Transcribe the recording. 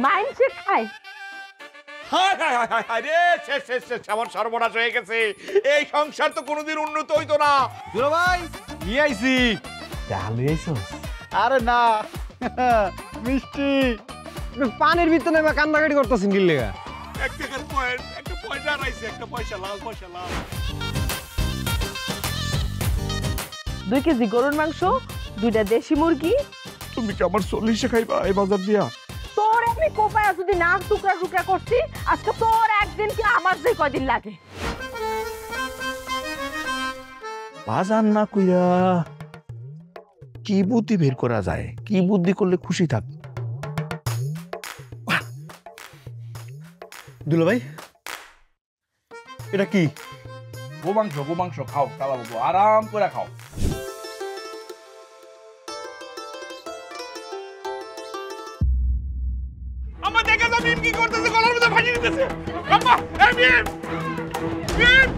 মাইনসে খায়। হায় হায় হায় হায় হায় রে, শেষ শেষ শেষ, আমার সর্বনাশ হয়ে গেছে। এই সংসার তো কোনোদিন উন্নত হইতো না। দুলা ভাই নিয়ে আইছি। ডাল আইছস? আরে না, মিষ্টি। পানির ভিতরে বা কান্দাকাটি করতেছেন কি লেগা? এক টাকার পয়েন্ট, একটা পয়সা আইছে, একটা পয়সা লাল, পয়সা লাল। 2 কেজি গরুর মাংস, 2টা দেশি মুরগি। তুমি কি আমার 40 খাইবা এই বাজার দিয়া? তোর আমি কোপায়া যদি নাক টুকরা টুকরা করছি, আজকে তোর একদিন কি আমার যে কয়দিন লাগে। বাজার না কইরা কি বুদ্ধি বের করা যায়? কি বুদ্ধি করলে খুশি থাক? দুলা ভাই এটা কি? গোমাংস, গোমাংস খাও, কালা বাবু, আরাম করে খাও। আমার দেখা তো মিম কি করতেছে, গলার মধ্যে ভাঙিয়ে দিতেছে। আম্মা, এই মিম! মিম!